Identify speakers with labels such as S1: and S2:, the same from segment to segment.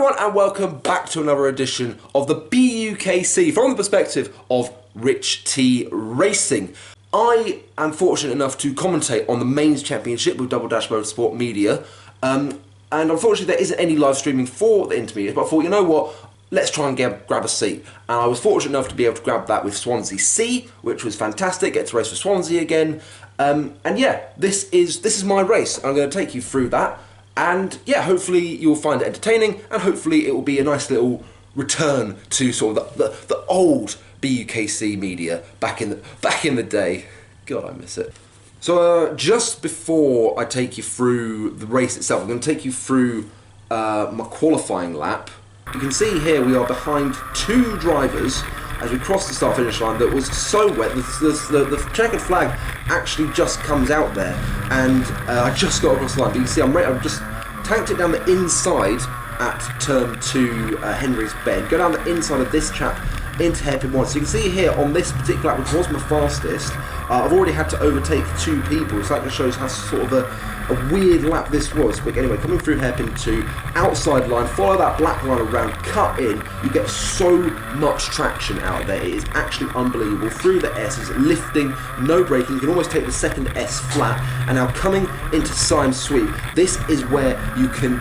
S1: everyone and welcome back to another edition of the BUKC from the perspective of Rich T Racing. I am fortunate enough to commentate on the Mains Championship with Double Dash Motorsport Media, and unfortunately there isn't any live streaming for the intermediates, but I thought, you know what, let's try and grab a seat. And I was fortunate enough to be able to grab that with Swansea C, which was fantastic, get to race for Swansea again, and yeah, this is my race. I'm going to take you through that. And yeah, hopefully you'll find it entertaining, and hopefully it will be a nice little return to sort of the old BUKC media back in the day. God, I miss it. So just before I take you through the race itself, I'm going to take you through my qualifying lap. You can see here we are behind two drivers as we cross the start-finish line that was so wet. The checkered flag actually just comes out there, and I just got across the line. But you can see I've just tanked it down the inside at turn 2, Henry's Bend. Go down the inside of this chap into hairpin 1. So you can see here on this particular lap, which was my fastest, I've already had to overtake two people. So that just shows how sort of a weird lap this was. But anyway, coming through hairpin 2, outside line, follow that black line around, cut in, you get so much traction out of there. It is actually unbelievable. Through the S's, lifting, no braking, you can almost take the second S flat, and now coming into Sime Sweep, this is where you can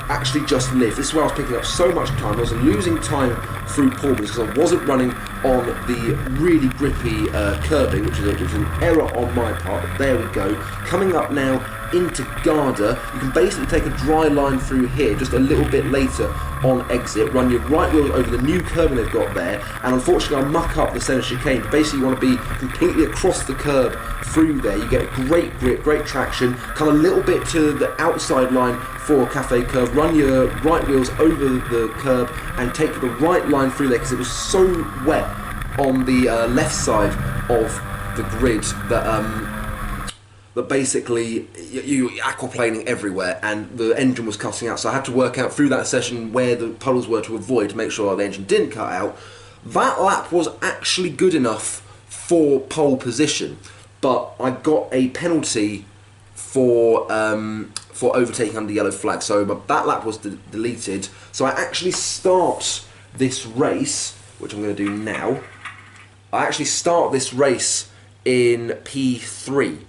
S1: actually just live. This is where I was picking up so much time. I was losing time through Paulbins because I wasn't running on the really grippy curbing, which is an error on my part. There we go. Coming up now into Garda, you can basically take a dry line through here just a little bit later on exit, run your right wheel over the new curbing they've got there, and unfortunately I muck up the centre chicane. Basically you want to be completely across the curb through there. You get great grip, great traction, come a little bit to the outside line for Cafe Curve, run your right wheels over the curb and take the right line through there because it was so wet on the left side of the grid that basically you aquaplaning everywhere and the engine was cutting out. So I had to work out through that session where the puddles were to avoid to make sure the engine didn't cut out. That lap was actually good enough for pole position, but I got a penalty for overtaking under yellow flag. So that lap was deleted. So I actually start this race, which I'm going to do now. I actually start this race in P3.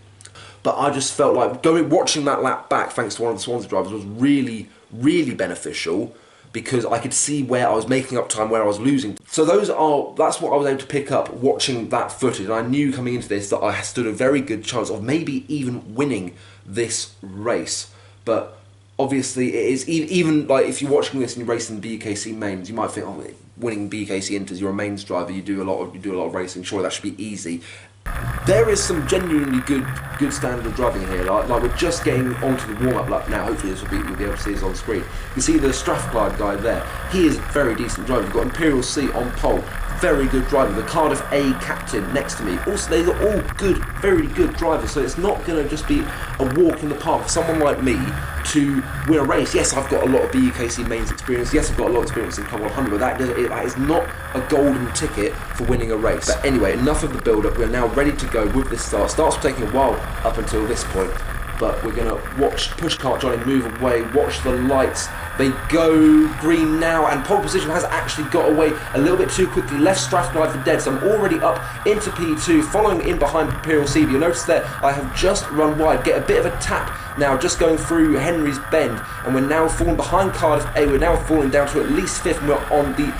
S1: But I just felt like watching that lap back, thanks to one of the Swansea drivers, was really, really beneficial because I could see where I was making up time, where I was losing. So that's what I was able to pick up watching that footage. And I knew coming into this that I stood a very good chance of maybe even winning this race. But obviously it is, even like if you're watching this and you're racing BUKC mains, you might think, oh, winning BUKC Inters, you're a mains driver, you do a lot of racing, sure, that should be easy. There is some genuinely good standard of driving here. Like we're just getting onto the warm-up lap now. Hopefully you'll be able to see this on screen. You can see the Strathclyde guy there. He is a very decent driver. You've got Imperial C on pole. Very good driver. The Cardiff A captain next to me. Also, they're all good, very good drivers. So it's not going to just be a walk in the park for someone like me to win a race. Yes, I've got a lot of BUKC mains experience. Yes, I've got a lot of experience in Club 100, but that is not a golden ticket for winning a race. But anyway, enough of the build-up. We're now ready to go with this start. Starts taking a while up until this point, but we're going to watch Pushcart Johnny move away, watch the lights. They go green now, and pole position has actually got away a little bit too quickly. Left Strathclyde for dead, so I'm already up into P2, following in behind Imperial C. You'll notice there I have just run wide, get a bit of a tap now, just going through Henry's Bend, and we're now falling behind Cardiff A. We're now falling down to at least 5th, and we're on the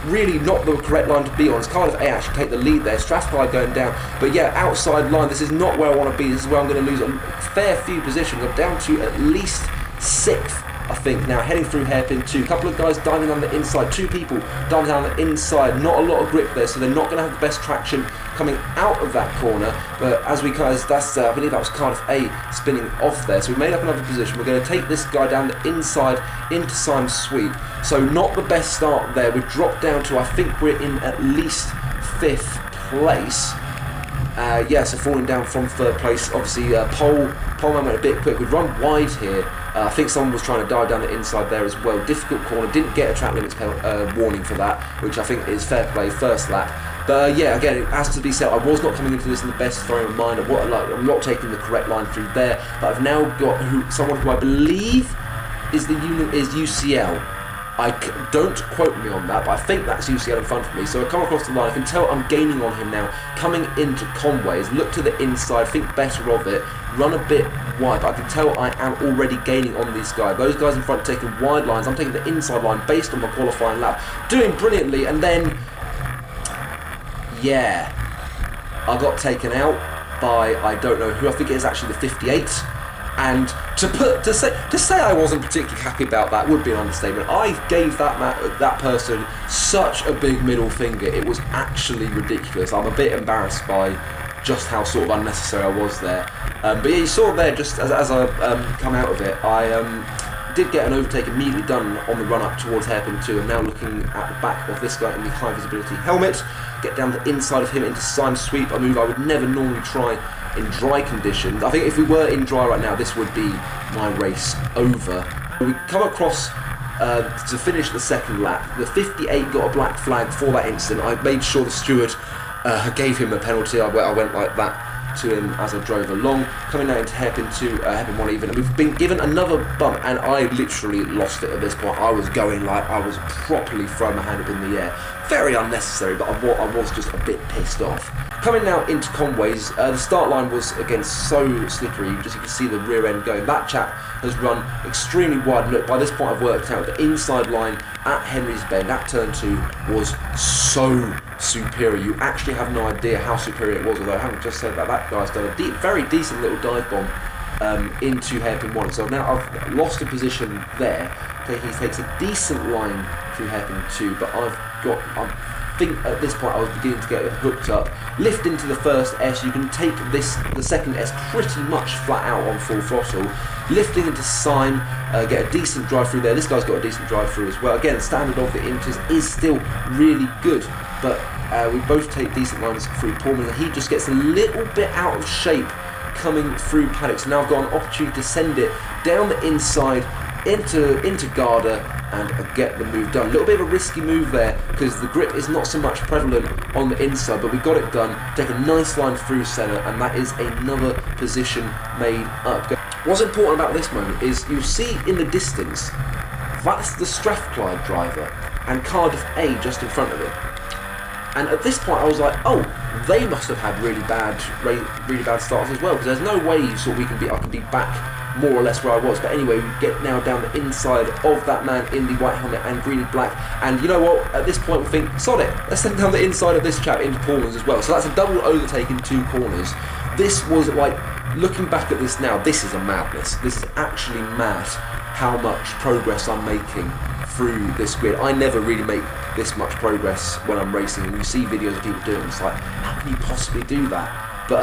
S1: really not the correct line to be on. It's Cardiff A actually take the lead there. Strathclyde going down, but yeah, outside line. This is not where I want to be. This is where I'm going to lose a fair few positions. I'm down to at least 6th, I think now, heading through hairpin 2. A couple of guys diving down the inside, 2 people diving down the inside. Not a lot of grip there, so they're not going to have the best traction coming out of that corner. But as we guys, I believe that was Cardiff A spinning off there. So we made up another position. We're going to take this guy down the inside into Sime Sweep. So not the best start there. We've dropped down to, I think we're in at least 5th place. So falling down from 3rd place. Obviously, Poleman went a bit quick. We've run wide here. I think someone was trying to dive down the inside there as well. Difficult corner. Didn't get a track limits warning for that, which I think is fair play. First lap. But yeah, again, it has to be said, I was not coming into this in the best frame of mind. I'm not taking the correct line through there. But I've now got someone who I believe is UCL. Don't quote me on that, but I think that's UCL in front of me. So I come across the line, I can tell I'm gaining on him now, coming into Conway's, look to the inside, think better of it, run a bit wide, but I can tell I am already gaining on these guys. Those guys in front taking wide lines, I'm taking the inside line based on my qualifying lap, doing brilliantly, and then, yeah, I got taken out by, I don't know who, I think it is actually the 58. And to say I wasn't particularly happy about that would be an understatement. I gave that person such a big middle finger. It was actually ridiculous. I'm a bit embarrassed by just how sort of unnecessary I was there. But yeah, you saw there just as I come out of it, I did get an overtake immediately done on the run up towards hairpin 2. I'm now looking at the back of this guy in the high visibility helmet. Get down the inside of him into side sweep, a move I would never normally try in dry conditions. I think if we were in dry right now, this would be my race over. We come across to finish the second lap. The 58 got a black flag for that incident. I made sure the steward gave him a penalty. I went like that to him as I drove along. Coming out into hairpin 2, hairpin 1 even, and we've been given another bump, and I literally lost it at this point. I was going like I was properly throwing my hand up in the air. Very unnecessary, but I was just a bit pissed off. Coming now into Conway's, the start line was again so slippery, just you can see the rear end going. That chap has run extremely wide, and look, by this point I've worked out the inside line at Henry's Bend, at turn 2, was so superior. You actually have no idea how superior it was, although I haven't just said that. That guy's done a very decent little dive bomb into hairpin 1. So now I've lost a position there. He takes a decent line through hairpin 2, but I think at this point I was beginning to get hooked up. Lift into the first S, you can take the second S pretty much flat out on full throttle. Lifting into Syme, get a decent drive through there. This guy's got a decent drive through as well. Again, standard of the Inters is still really good, but we both take decent lines through Pullman, and he just gets a little bit out of shape coming through paddocks. Now I've got an opportunity to send it down the inside into Garda and get the move done. A little bit of a risky move there because the grip is not so much prevalent on the inside, but we got it done. Take a nice line through centre, and that is another position made up. What's important about this moment is you'll see in the distance that's the Strathclyde driver and Cardiff A just in front of it. And at this point I was like, oh, they must have had really bad starts as well, because there's no way I can be back more or less where I was. But anyway, we get now down the inside of that man in the white helmet and green and black, and you know what, at this point we think, sod it, let's send down the inside of this chap into Pullman's as well. So that's a double overtake in 2 corners. This was like, looking back at this now, this is a madness. This is actually mad how much progress I'm making through this grid. I never really make this much progress when I'm racing, and you see videos of people doing it, it's like, how can you possibly do that? But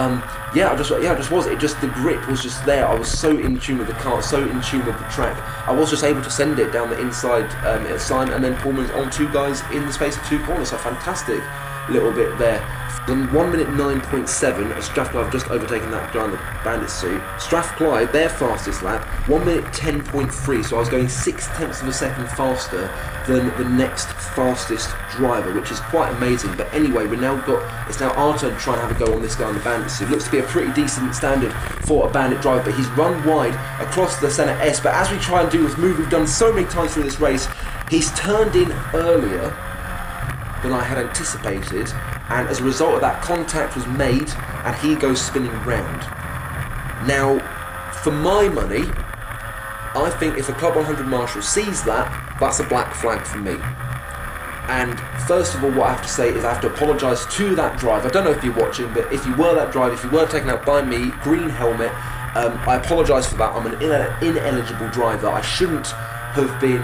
S1: the grip was just there. I was so in tune with the car, so in tune with the track. I was just able to send it down the inside at Syme, and then Pullman's on 2 guys in the space of 2 corners. So fantastic little bit there. Then 1 minute 9.7 as Strathclyde have just overtaken that guy in the bandit suit. Strathclyde, their fastest lap, 1 minute 10.3, so I was going 0.6 of a second faster than the next fastest driver, which is quite amazing. But anyway, it's now our turn to try and have a go on this guy in the bandit suit. Looks to be a pretty decent standard for a bandit driver, but he's run wide across the centre S. But as we try and do this move we've done so many times through this race, he's turned in earlier than I had anticipated, and as a result of that, contact was made and he goes spinning round. Now, for my money, I think if a Club 100 Marshal sees that, that's a black flag for me. And first of all, what I have to say is I have to apologise to that driver. I don't know if you're watching, but if you were that driver, if you were taken out by me, green helmet, I apologise for that. I'm an ineligible driver. I shouldn't have been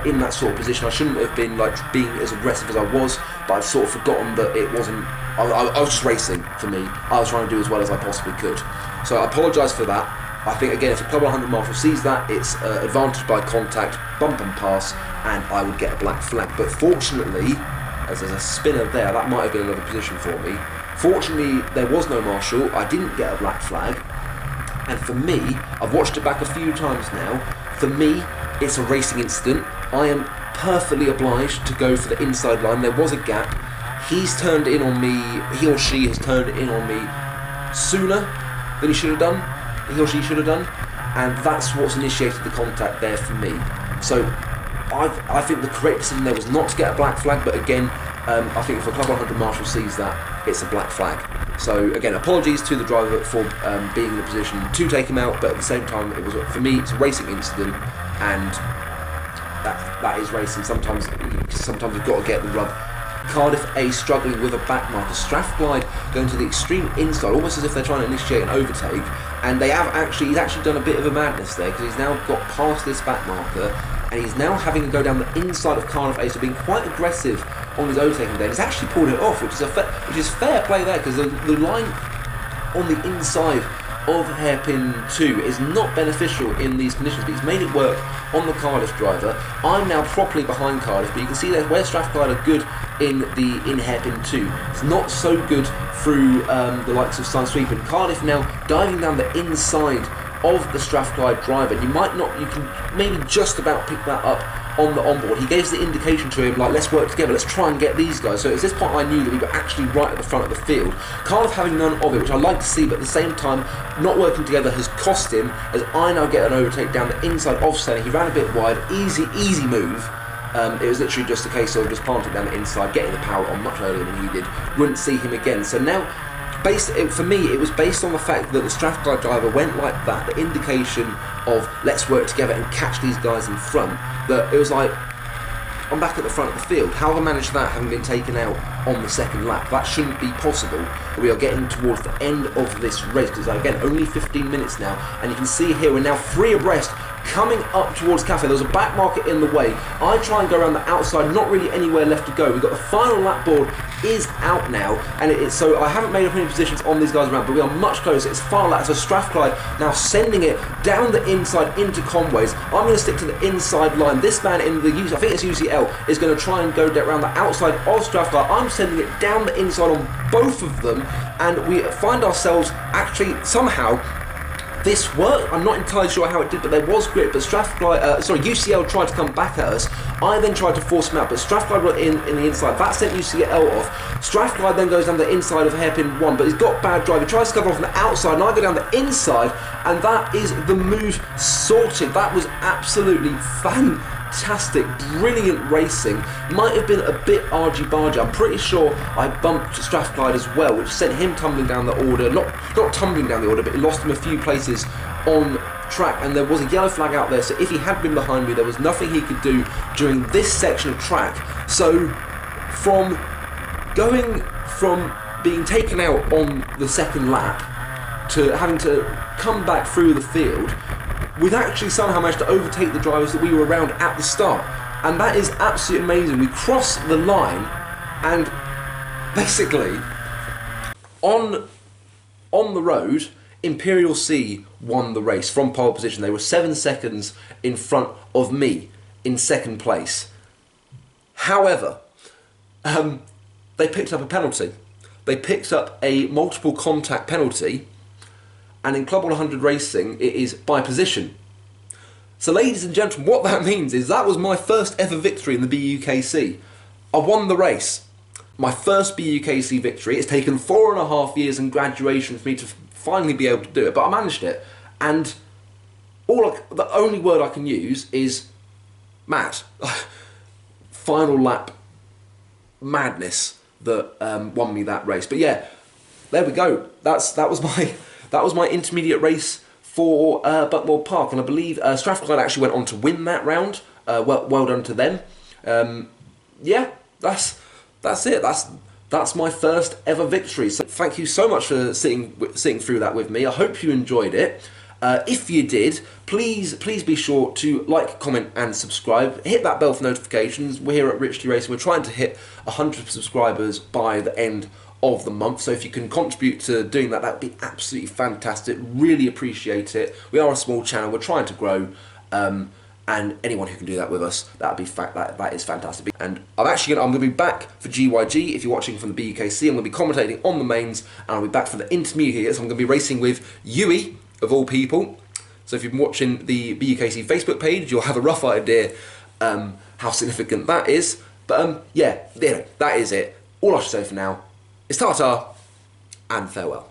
S1: in that sort of position. I shouldn't have been like being as aggressive as I was, but I've sort of forgotten that it wasn't, I was just racing for me. I was trying to do as well as I possibly could. So I apologise for that. I think again, if a Club 100 Marshal sees that, it's advantage by contact, bump and pass, and I would get a black flag. But fortunately, as there's a spinner there, that might have been another position for me. Fortunately, there was no Marshal, I didn't get a black flag, and for me, I've watched it back a few times now, for me, it's a racing incident. I am perfectly obliged to go for the inside line. There was a gap. He's turned in on me, he or she has turned in on me sooner than he should have done, he or she should have done, and that's what's initiated the contact there for me. So I think the correct decision there was not to get a black flag, but again, I think if a Club 100 marshal sees that, it's a black flag. So again, apologies to the driver for being in a position to take him out, but at the same time, it was, for me, it's a racing incident, and that is racing. Sometimes you've got to get the rub. Cardiff A struggling with a back marker. Strathclyde going to the extreme inside, almost as if they're trying to initiate an overtake, and he's actually done a bit of a madness there, because he's now got past this back marker, and he's now having to go down the inside of Cardiff A, so being quite aggressive on his overtaking there. He's actually pulled it off, which is fair play there, because the line on the inside of hairpin 2 is not beneficial in these conditions, but he's made it work on the Cardiff driver. I'm now properly behind Cardiff, but you can see that where Strathclyde are good in hairpin 2, it's not so good through the likes of Sunsweep, and Cardiff now diving down the inside of the Strathclyde driver. You can maybe just about pick that up on the onboard. He gave the indication to him, like, let's work together, let's try and get these guys. So at this point I knew that we were actually right at the front of the field. Cardiff having none of it, which I like to see, but at the same time, not working together has cost him, as I now get an overtake down the inside of Senna. He ran a bit wide, easy move. It was literally just a case of just planting down the inside, getting the power on much earlier than he did. Wouldn't see him again. So now, for me, it was based on the fact that the Strathclyde driver went like that, the indication of let's work together and catch these guys in front, that it was like, I'm back at the front of the field. How have I managed that having been taken out on the second lap? That shouldn't be possible. We are getting towards the end of this race, because again, only 15 minutes now, and you can see here we're now 3 abreast, coming up towards Cafe. There was a back marker in the way. I try and go around the outside, not really anywhere left to go. We've got the final lap board is out now, and so I haven't made up any positions on these guys around, but we are much closer. It's far lap, so Strathclyde now sending it down the inside into Conways. I'm going to stick to the inside line. This man in the I think it's UCL, is going to try and go around the outside of Strathclyde. I'm sending it down the inside on both of them, and we find ourselves actually somehow. This worked. I'm not entirely sure how it did, but there was grip. But UCL tried to come back at us. I then tried to force him out, but Strathclyde were in the inside. That sent UCL off. Strathclyde then goes down the inside of hairpin 1, but he's got bad drive. He tries to cover off on the outside, and I go down the inside, and that is the move sorted. That was absolutely fantastic, brilliant racing. Might have been a bit argy-bargy. I'm pretty sure I bumped Strathclyde as well, which sent him tumbling down the order. Not tumbling down the order, but it lost him a few places on track, and there was a yellow flag out there, so if he had been behind me, there was nothing he could do during this section of track. So from going from being taken out on the second lap to having to come back through the field, we've actually somehow managed to overtake the drivers that we were around at the start, and that is absolutely amazing. We cross the line, and basically on the road, Imperial Sea won the race from pole position. They were 7 seconds in front of me in second place. However, they picked up a penalty. They picked up a multiple contact penalty, and in Club 100 racing, it is by position. So ladies and gentlemen, what that means is that was my first ever victory in the BUKC. I won the race. My first BUKC victory. It's taken 4.5 years and graduation for me to finally be able to do it, but I managed it. And the only word I can use is mad. Final lap madness that won me that race. But yeah, there we go. That was my intermediate race for Buckmore Park, and I believe Strathclyde actually went on to win that round. Well done to them. Yeah, that's it. That's my first ever victory. So thank you so much for sitting through that with me. I hope you enjoyed it. If you did, please be sure to like, comment and subscribe. Hit that bell for notifications. We're here at Rich T Racing. We're trying to hit 100 subscribers by the end of the month. So if you can contribute to doing that, that would be absolutely fantastic. Really appreciate it. We are a small channel. We're trying to grow. And anyone who can do that with us, that is fantastic. And I'm going to be back for GYG. If you're watching from the BUKC, I'm going to be commentating on the mains, and I'll be back for the intermediates. I'm going to be racing with Yui, of all people. So if you've been watching the BUKC Facebook page, you'll have a rough idea how significant that is. But yeah, that is it. All I should say for now is ta-ta and farewell.